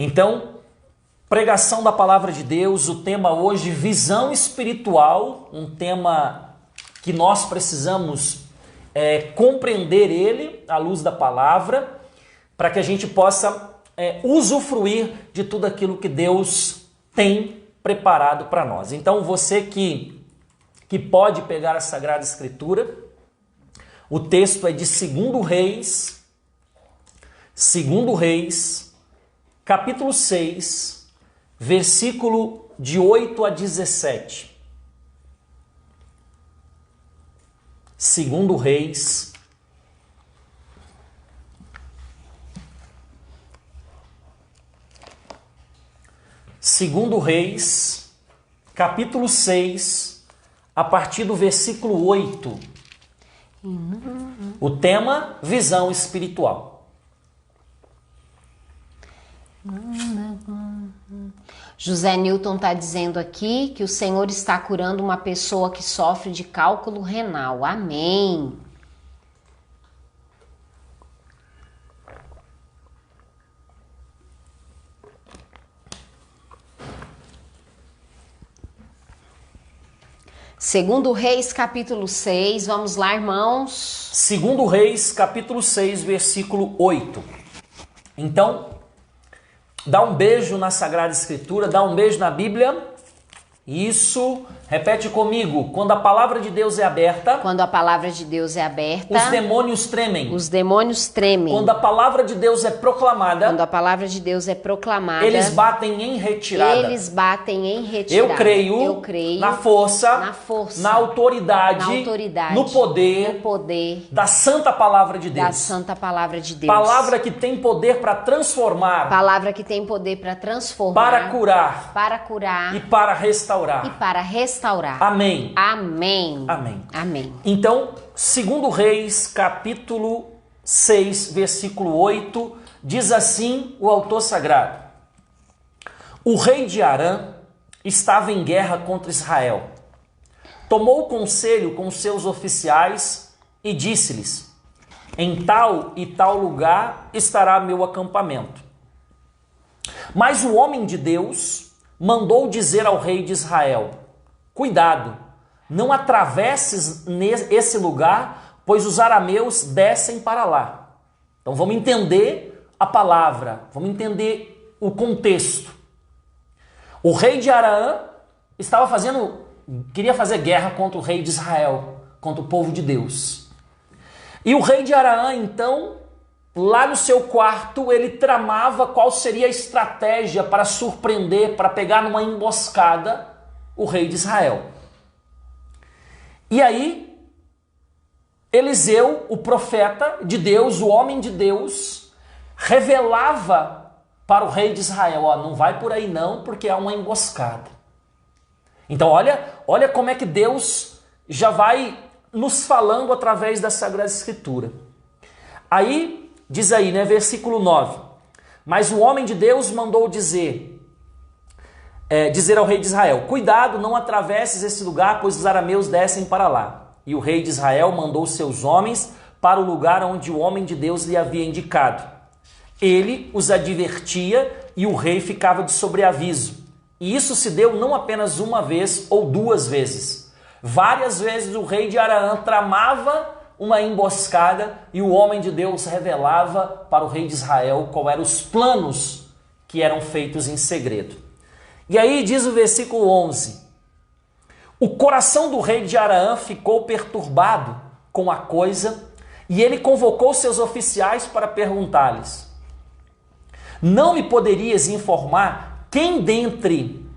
Então, pregação da palavra de Deus, o tema hoje, visão espiritual, um tema que nós precisamos compreender ele à luz da palavra, para que a gente possa usufruir de tudo aquilo que Deus tem preparado para nós. Então, você que pode pegar a Sagrada Escritura, o texto é de 2 Reis, capítulo 6, versículo de 8 a 17. 2 Reis, capítulo 6, a partir do versículo 8. O tema, visão espiritual. José Newton está dizendo aqui que o Senhor está curando uma pessoa que sofre de cálculo renal. Amém. Segundo Reis, capítulo 6, vamos lá, irmãos. 2 Reis, capítulo 6, versículo 8. Então, dá um beijo na Sagrada Escritura, dá um beijo na Bíblia. Isso, repete comigo. Quando a palavra de Deus é aberta... Quando a palavra de Deus é aberta... Os demônios tremem. Os demônios tremem. Quando a palavra de Deus é proclamada... Quando a palavra de Deus é proclamada... Eles batem em retirada. Eles batem em retirada. Eu creio na força, na autoridade, no poder da santa palavra de Deus. Da santa palavra de Deus. Palavra que tem poder para transformar. Palavra que tem poder para transformar. Para curar. Para curar. E para restaurar. E para restaurar. Amém. Amém. Amém. Amém. Então, 2 Reis, capítulo 6, versículo 8, diz assim o autor sagrado: O rei de Arã estava em guerra contra Israel. Tomou conselho com seus oficiais e disse-lhes: Em tal e tal lugar estará meu acampamento. Mas o homem de Deus mandou dizer ao rei de Israel: Cuidado, não atravesses esse lugar, pois os arameus descem para lá. Então vamos entender a palavra, vamos entender o contexto. O rei de Arã queria fazer guerra contra o rei de Israel, contra o povo de Deus. E o rei de Arã, então, lá no seu quarto, ele tramava qual seria a estratégia para surpreender, para pegar numa emboscada o rei de Israel. E aí, Eliseu, o profeta de Deus, o homem de Deus, revelava para o rei de Israel: não vai por aí não, porque há uma emboscada. Então olha como é que Deus já vai nos falando através da Sagrada Escritura. Aí, diz aí, versículo 9. Mas o homem de Deus mandou dizer ao rei de Israel: Cuidado, não atravesses esse lugar, pois os arameus descem para lá. E o rei de Israel mandou seus homens para o lugar onde o homem de Deus lhe havia indicado. Ele os advertia e o rei ficava de sobreaviso. E isso se deu não apenas uma vez ou duas vezes. Várias vezes o rei de Arã tramava uma emboscada e o homem de Deus revelava para o rei de Israel quais eram os planos que eram feitos em segredo. E aí diz o versículo 11: O coração do rei de Arã ficou perturbado com a coisa e ele convocou seus oficiais para perguntar-lhes: Não me poderias informar quem dentre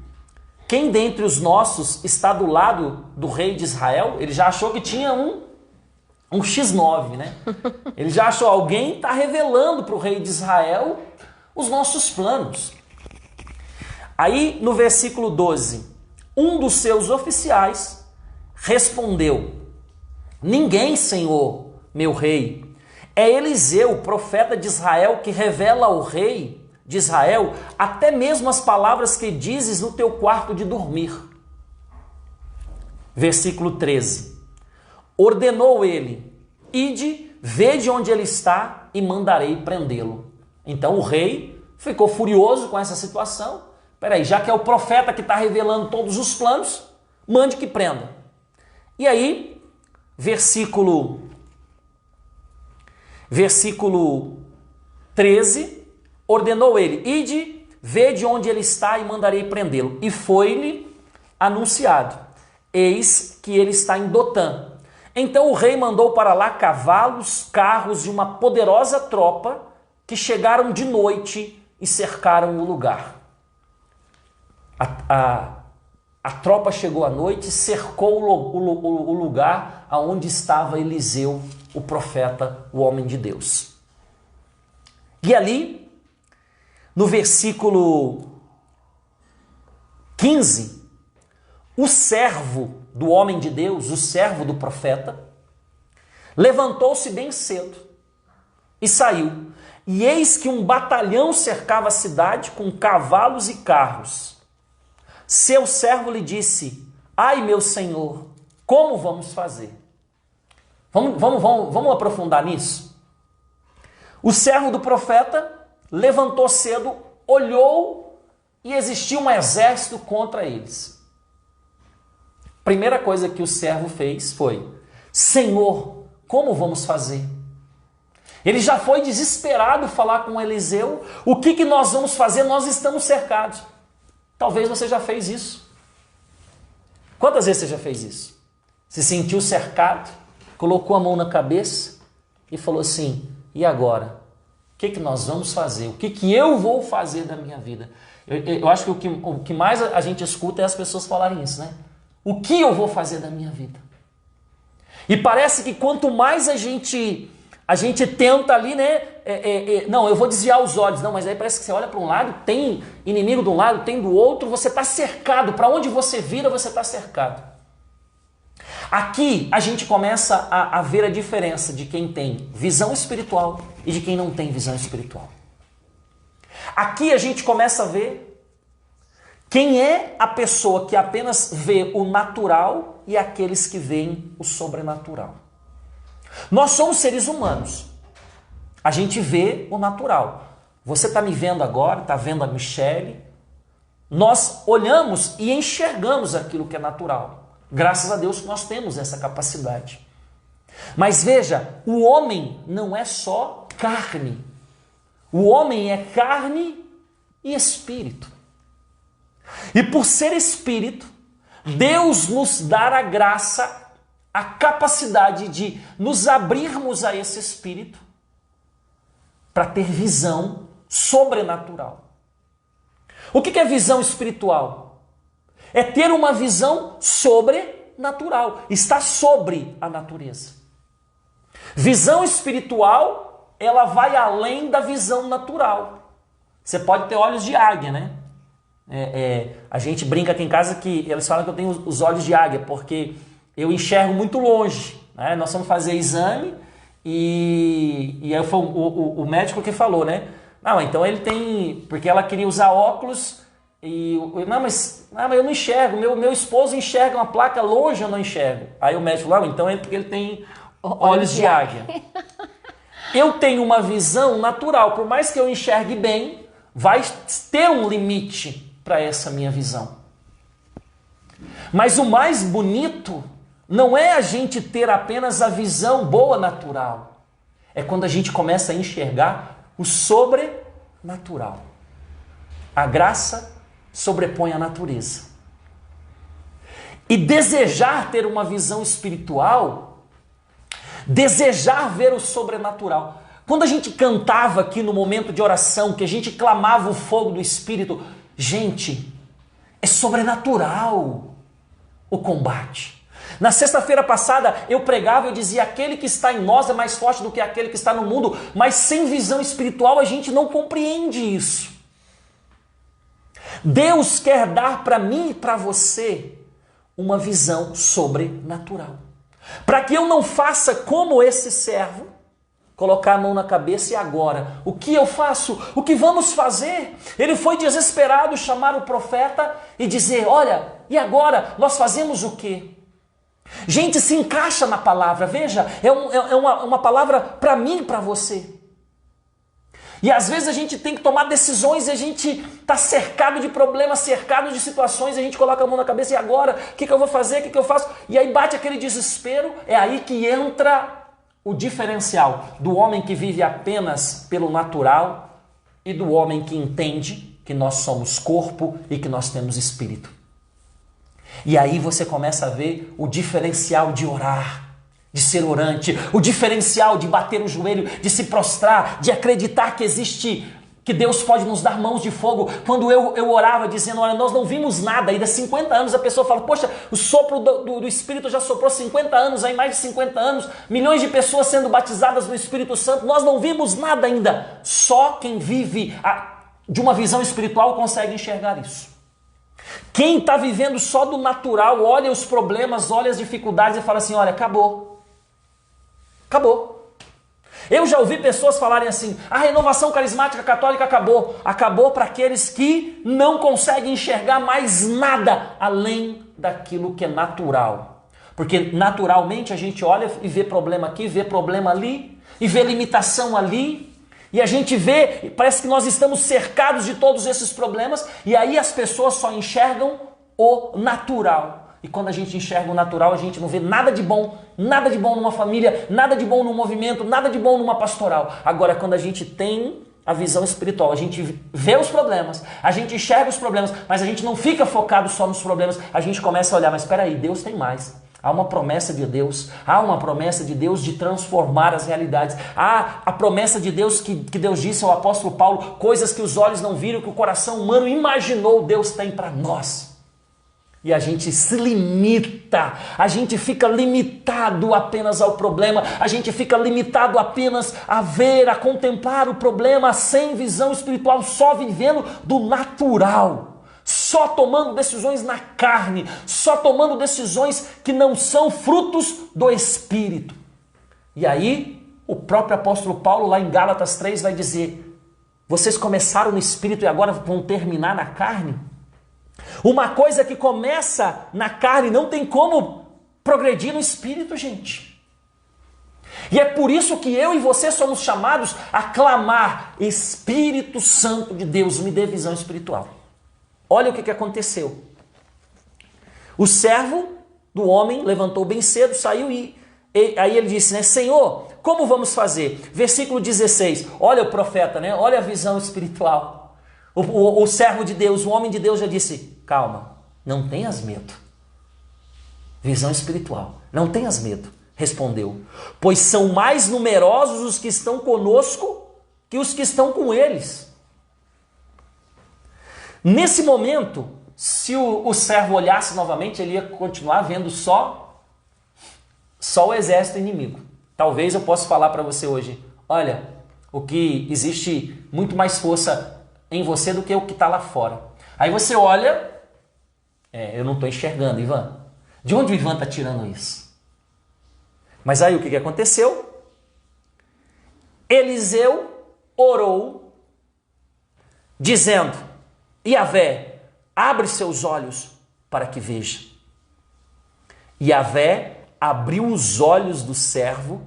os nossos está do lado do rei de Israel? Ele já achou que tinha um X9, né? Ele já achou, alguém está revelando para o rei de Israel os nossos planos. Aí no versículo 12, um dos seus oficiais respondeu: Ninguém, senhor, meu rei. É Eliseu, profeta de Israel, que revela ao rei de Israel até mesmo as palavras que dizes no teu quarto de dormir. Versículo 13. Ordenou ele: Ide, vede onde ele está e mandarei prendê-lo. Então o rei ficou furioso com essa situação. Peraí, já que é o profeta que está revelando todos os planos, mande que prenda. E aí, versículo 13, ordenou ele: ide, vede onde ele está e mandarei prendê-lo. E foi-lhe anunciado: eis que ele está em Dotã. Então o rei mandou para lá cavalos, carros de uma poderosa tropa que chegaram de noite e cercaram o lugar. A tropa chegou à noite e cercou o lugar onde estava Eliseu, o profeta, o homem de Deus. E ali, no versículo 15, o servo do homem de Deus, o servo do profeta, levantou-se bem cedo e saiu. E eis que um batalhão cercava a cidade com cavalos e carros. Seu servo lhe disse: ai, meu senhor, como vamos fazer? Vamos aprofundar nisso? O servo do profeta levantou cedo, olhou e existia um exército contra eles. Primeira coisa que o servo fez foi: Senhor, como vamos fazer? Ele já foi desesperado falar com Eliseu: o que nós vamos fazer? Nós estamos cercados. Talvez você já fez isso. Quantas vezes você já fez isso? Se sentiu cercado, colocou a mão na cabeça e falou assim: e agora? O que nós vamos fazer? O que eu vou fazer da minha vida? Eu acho que o que mais a gente escuta é as pessoas falarem isso, né? O que eu vou fazer da minha vida? E parece que quanto mais a gente tenta ali, né? Não, eu vou desviar os olhos. Não, mas aí parece que você olha para um lado, tem inimigo de um lado, tem do outro, você está cercado. Para onde você vira, você está cercado. Aqui a gente começa a ver a diferença de quem tem visão espiritual e de quem não tem visão espiritual. Aqui a gente começa a ver quem é a pessoa que apenas vê o natural e aqueles que veem o sobrenatural. Nós somos seres humanos. A gente vê o natural. Você está me vendo agora, está vendo a Michele. Nós olhamos e enxergamos aquilo que é natural. Graças a Deus que nós temos essa capacidade. Mas veja, o homem não é só carne. O homem é carne e espírito. E por ser espírito, Deus nos dá a graça, a capacidade de nos abrirmos a esse espírito para ter visão sobrenatural. O que é visão espiritual? É ter uma visão sobrenatural, está sobre a natureza. Visão espiritual, ela vai além da visão natural. Você pode ter olhos de águia, né? A gente brinca aqui em casa que eles falam que eu tenho os olhos de águia, porque eu enxergo muito longe, né? Nós vamos fazer exame e aí foi o médico que falou, né? Não, então ele tem... Porque ela queria usar óculos e... Não, mas eu não enxergo. Meu esposo enxerga uma placa longe, eu não enxergo. Aí o médico falou: então é porque ele tem olhos de águia. Eu tenho uma visão natural. Por mais que eu enxergue bem, vai ter um limite para essa minha visão. Mas o mais bonito não é a gente ter apenas a visão boa natural. É quando a gente começa a enxergar o sobrenatural. A graça sobrepõe a natureza. E desejar ter uma visão espiritual, desejar ver o sobrenatural. Quando a gente cantava aqui no momento de oração, que a gente clamava o fogo do Espírito, gente, é sobrenatural o combate. Na sexta-feira passada eu pregava, eu dizia: aquele que está em nós é mais forte do que aquele que está no mundo, mas sem visão espiritual a gente não compreende isso. Deus quer dar para mim e para você uma visão sobrenatural, para que eu não faça como esse servo, colocar a mão na cabeça e agora, o que eu faço? O que vamos fazer? Ele foi desesperado chamar o profeta e dizer: olha, e agora? Nós fazemos o quê? Gente, se encaixa na palavra, veja, é uma palavra para mim e para você. E às vezes a gente tem que tomar decisões e a gente está cercado de problemas, cercado de situações, e a gente coloca a mão na cabeça, e agora? O que eu vou fazer? O que eu faço? E aí bate aquele desespero, é aí que entra o diferencial do homem que vive apenas pelo natural e do homem que entende que nós somos corpo e que nós temos espírito. E aí você começa a ver o diferencial de orar, de ser orante, o diferencial de bater o joelho, de se prostrar, de acreditar que existe, que Deus pode nos dar mãos de fogo. Quando eu orava dizendo, olha, nós não vimos nada, e há 50 anos a pessoa fala, poxa, o sopro do Espírito já soprou 50 anos, aí mais de 50 anos, milhões de pessoas sendo batizadas no Espírito Santo, nós não vimos nada ainda. Só quem vive de uma visão espiritual consegue enxergar isso. Quem está vivendo só do natural, olha os problemas, olha as dificuldades e fala assim, olha, acabou. Acabou. Eu já ouvi pessoas falarem assim, a renovação carismática católica acabou. Acabou para aqueles que não conseguem enxergar mais nada além daquilo que é natural. Porque naturalmente a gente olha e vê problema aqui, vê problema ali, e vê limitação ali, e a gente vê, parece que nós estamos cercados de todos esses problemas, e aí as pessoas só enxergam o natural. E quando a gente enxerga o natural, a gente não vê nada de bom numa família, nada de bom num movimento, nada de bom numa pastoral. Agora, quando a gente tem a visão espiritual, a gente vê os problemas, a gente enxerga os problemas, mas a gente não fica focado só nos problemas, a gente começa a olhar, mas espera aí, Deus tem mais. Há uma promessa de Deus, de transformar as realidades. Há a promessa de Deus que Deus disse ao apóstolo Paulo, coisas que os olhos não viram, que o coração humano imaginou, Deus tem para nós. E a gente se limita, a gente fica limitado apenas ao problema, a gente fica limitado apenas a ver, a contemplar o problema sem visão espiritual, só vivendo do natural, só tomando decisões na carne, só tomando decisões que não são frutos do Espírito. E aí, o próprio apóstolo Paulo, lá em Gálatas 3, vai dizer, vocês começaram no Espírito e agora vão terminar na carne? Uma coisa que começa na carne não tem como progredir no Espírito, gente. E é por isso que eu e você somos chamados a clamar, Espírito Santo de Deus, me dê visão espiritual. Olha o que aconteceu. O servo do homem levantou bem cedo, saiu e aí ele disse, né, Senhor, como vamos fazer? Versículo 16, olha o profeta, né? Olha a visão espiritual. O servo de Deus, o homem de Deus já disse, calma, não tenhas medo. Visão espiritual, não tenhas medo, respondeu. Pois são mais numerosos os que estão conosco que os que estão com eles. Nesse momento, se o servo olhasse novamente, ele ia continuar vendo só o exército inimigo. Talvez eu possa falar para você hoje, olha, o que existe muito mais força em você do que o que está lá fora. Aí você olha, eu não estou enxergando, Ivan. De onde o Ivan está tirando isso? Mas aí o que aconteceu? Eliseu orou, dizendo, Yahvé, abre seus olhos para que veja. Yahvé abriu os olhos do servo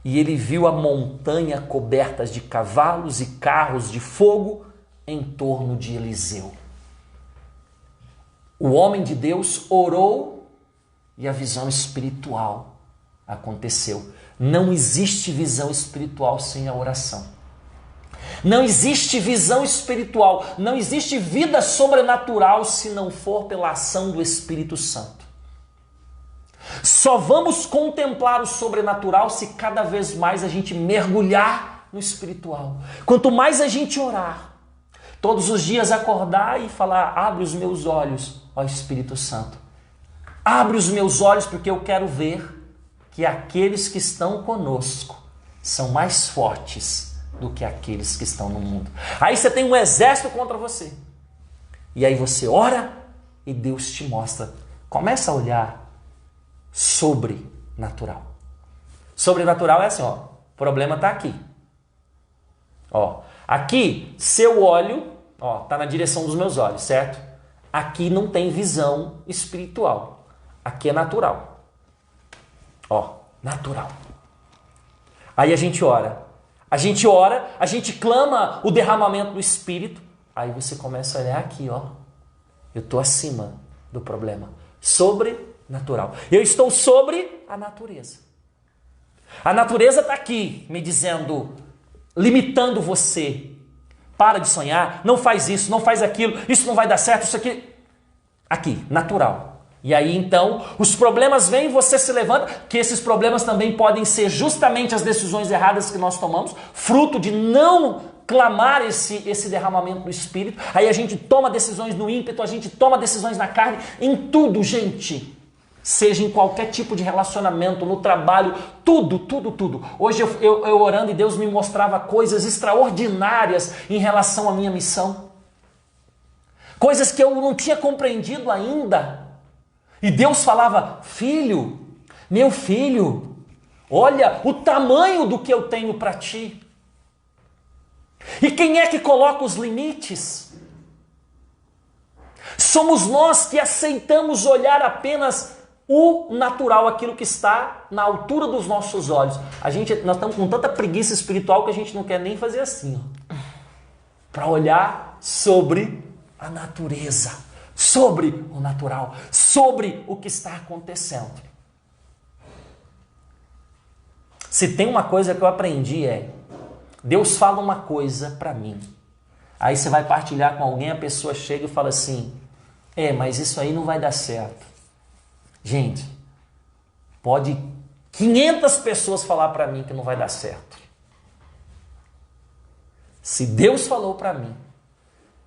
e ele viu a montanha coberta de cavalos e carros de fogo em torno de Eliseu. O homem de Deus orou e a visão espiritual aconteceu. Não existe visão espiritual sem a oração. Não existe visão espiritual, não existe vida sobrenatural se não for pela ação do Espírito Santo. Só vamos contemplar o sobrenatural se cada vez mais a gente mergulhar no espiritual. Quanto mais a gente orar, todos os dias acordar e falar, abre os meus olhos, ó Espírito Santo. Abre os meus olhos porque eu quero ver que aqueles que estão conosco são mais fortes do que aqueles que estão no mundo. Aí você tem um exército contra você. E aí você ora e Deus te mostra. Começa a olhar sobrenatural. Sobrenatural é assim, ó, o problema está aqui. Ó, aqui, seu olho, ó, tá na direção dos meus olhos, certo? Aqui não tem visão espiritual. Aqui é natural. Ó, natural. Aí a gente ora. A gente ora, a gente clama o derramamento do Espírito. Aí você começa a olhar aqui, ó. Eu estou acima do problema. Sobrenatural. Eu estou sobre a natureza. A natureza está aqui me dizendo, limitando você. Para de sonhar, não faz isso, não faz aquilo, isso não vai dar certo, isso aqui. Aqui, natural. E aí então, os problemas vêm, você se levanta, que esses problemas também podem ser justamente as decisões erradas que nós tomamos, fruto de não clamar esse derramamento do Espírito. Aí a gente toma decisões no ímpeto, a gente toma decisões na carne, em tudo, gente. Seja em qualquer tipo de relacionamento, no trabalho, tudo, tudo, tudo. Hoje eu orando e Deus me mostrava coisas extraordinárias em relação à minha missão. Coisas que eu não tinha compreendido ainda. E Deus falava, filho, meu filho, olha o tamanho do que eu tenho para ti. E quem é que coloca os limites? Somos nós que aceitamos olhar apenas o natural, aquilo que está na altura dos nossos olhos. Nós estamos com tanta preguiça espiritual que a gente não quer nem fazer assim, para olhar sobre a natureza, sobre o natural, sobre o que está acontecendo. Se tem uma coisa que eu aprendi Deus fala uma coisa para mim. Aí você vai partilhar com alguém, a pessoa chega e fala assim, mas isso aí não vai dar certo. Gente, pode 500 pessoas falar para mim que não vai dar certo. Se Deus falou para mim,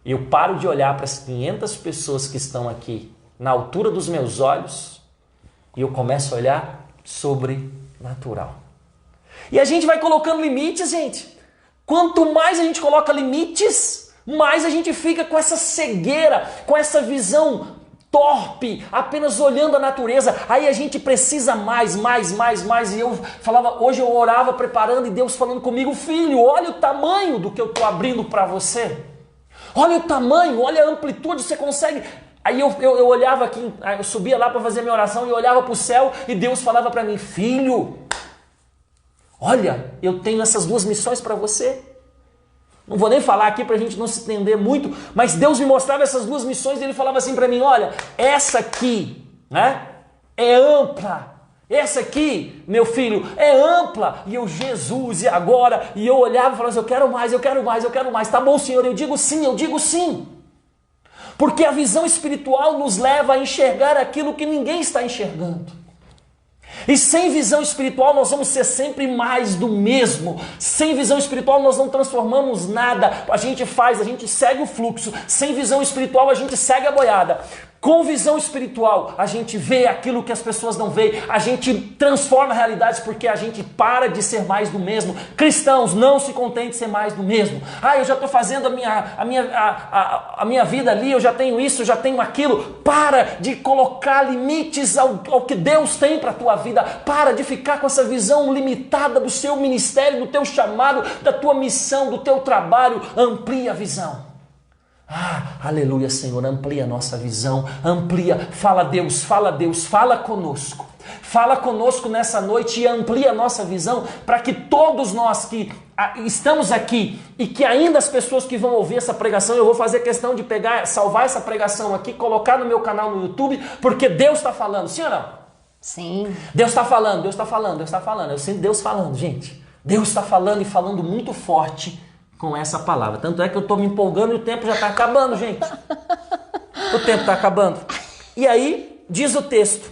eu paro de olhar para as 500 pessoas que estão aqui na altura dos meus olhos e eu começo a olhar sobrenatural. E a gente vai colocando limites, gente. Quanto mais a gente coloca limites, mais a gente fica com essa cegueira, com essa visão torpe, apenas olhando a natureza. Aí a gente precisa mais. E eu falava, hoje eu orava preparando e Deus falando comigo, filho, olha o tamanho do que eu estou abrindo para você. Olha o tamanho, olha a amplitude, você consegue. Aí eu olhava aqui, eu subia lá para fazer minha oração e olhava para o céu e Deus falava para mim, filho, olha, eu tenho essas 2 missões para você. Não vou nem falar aqui para a gente não se estender muito, mas Deus me mostrava essas 2 missões e Ele falava assim para mim, olha, essa aqui, é ampla. Essa aqui, meu filho, é ampla. E eu, Jesus, e agora? E eu olhava e falava assim, eu quero mais. Tá bom, Senhor, eu digo sim. Porque a visão espiritual nos leva a enxergar aquilo que ninguém está enxergando. E sem visão espiritual nós vamos ser sempre mais do mesmo. Sem visão espiritual nós não transformamos nada. A gente segue o fluxo. Sem visão espiritual a gente segue a boiada. Com visão espiritual, a gente vê aquilo que as pessoas não veem, a gente transforma realidades porque a gente para de ser mais do mesmo. Cristãos, não se contente de ser mais do mesmo. Eu já estou fazendo a minha vida ali, eu já tenho isso, eu já tenho aquilo. Para de colocar limites ao que Deus tem para a tua vida. Para de ficar com essa visão limitada do seu ministério, do teu chamado, da tua missão, do teu trabalho. Amplia a visão. Aleluia, Senhor, amplia a nossa visão, amplia, fala Deus, fala conosco. Fala conosco nessa noite e amplia a nossa visão para que todos nós que estamos aqui e que ainda as pessoas que vão ouvir essa pregação, eu vou fazer questão de salvar essa pregação aqui, colocar no meu canal no YouTube, porque Deus está falando, sim ou não? Sim. Deus está falando. Eu sinto Deus falando, gente. Deus está falando e falando muito forte com essa palavra. Tanto é que eu estou me empolgando e o tempo já está acabando, gente. O tempo está acabando. E aí, diz o texto,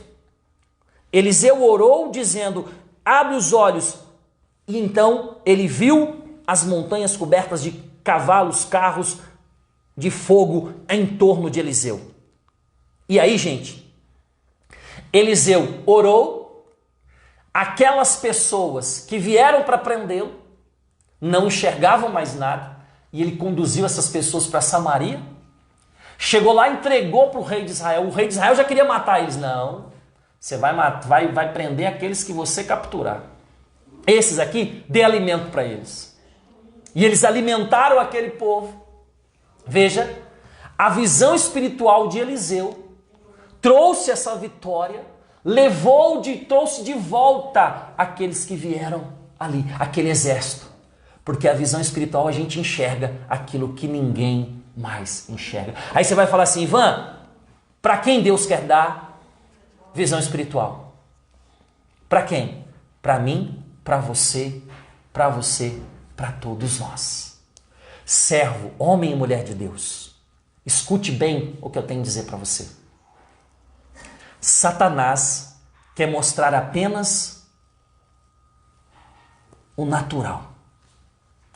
Eliseu orou dizendo, abre os olhos. E então ele viu as montanhas cobertas de cavalos, carros de fogo em torno de Eliseu. E aí, gente, Eliseu orou, aquelas pessoas que vieram para prendê-lo, não enxergavam mais nada, e ele conduziu essas pessoas para Samaria, chegou lá e entregou para o rei de Israel. O rei de Israel já queria matar eles. Não, você vai prender aqueles que você capturar. Esses aqui, dê alimento para eles. E eles alimentaram aquele povo. Veja, a visão espiritual de Eliseu trouxe essa vitória, trouxe de volta aqueles que vieram ali, aquele exército. Porque a visão espiritual a gente enxerga aquilo que ninguém mais enxerga. Aí você vai falar assim, Ivan, para quem Deus quer dar visão espiritual? Para quem? Para mim, para você, para todos nós. Servo, homem e mulher de Deus, escute bem o que eu tenho a dizer para você. Satanás quer mostrar apenas o natural.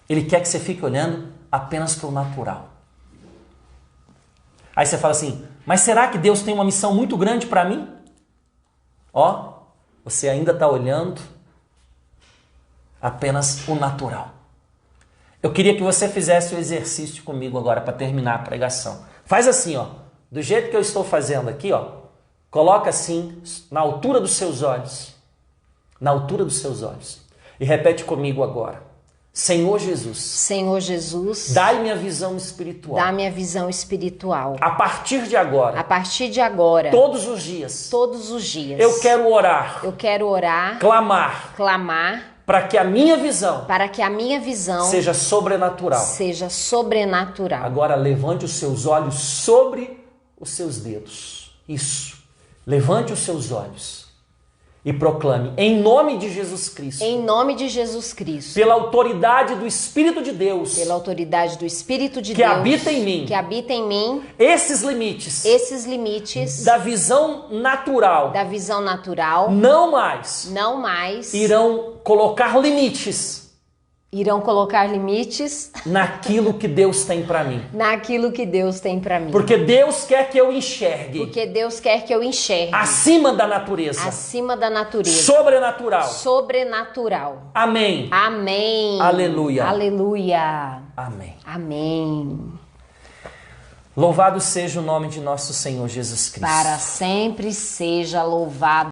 Ele quer que você fique olhando apenas para o natural. Aí você fala assim, mas será que Deus tem uma missão muito grande para mim? Ó, você ainda está olhando apenas o natural. Eu queria que você fizesse o exercício comigo agora para terminar a pregação. Faz assim, ó, do jeito que eu estou fazendo aqui, ó. Coloca assim, na altura dos seus olhos. Na altura dos seus olhos. E repete comigo agora. Senhor Jesus. Senhor Jesus. Dai-me a visão espiritual. Dá-me a visão espiritual. A partir de agora. A partir de agora. Todos os dias. Todos os dias. Eu quero orar. Eu quero orar. Clamar. Clamar. Para que a minha visão. Para que a minha visão. Seja sobrenatural. Seja sobrenatural. Agora levante os seus olhos sobre os seus dedos. Isso. Levante os seus olhos e proclame, em nome de Jesus Cristo. Em nome de Jesus Cristo. Pela autoridade do Espírito de Deus. Pela autoridade do Espírito de que Deus. Habita em mim. Que habita em mim. Esses limites. Esses limites. Da visão natural. Da visão natural. Não mais. Não mais. Irão colocar limites. Irão colocar limites naquilo que Deus tem para mim. Naquilo que Deus tem para mim. Porque Deus quer que eu enxergue. Porque Deus quer que eu enxergue. Acima da natureza. Acima da natureza. Sobrenatural. Sobrenatural. Amém. Amém. Aleluia. Aleluia. Amém. Amém. Louvado seja o nome de nosso Senhor Jesus Cristo. Para sempre seja louvado.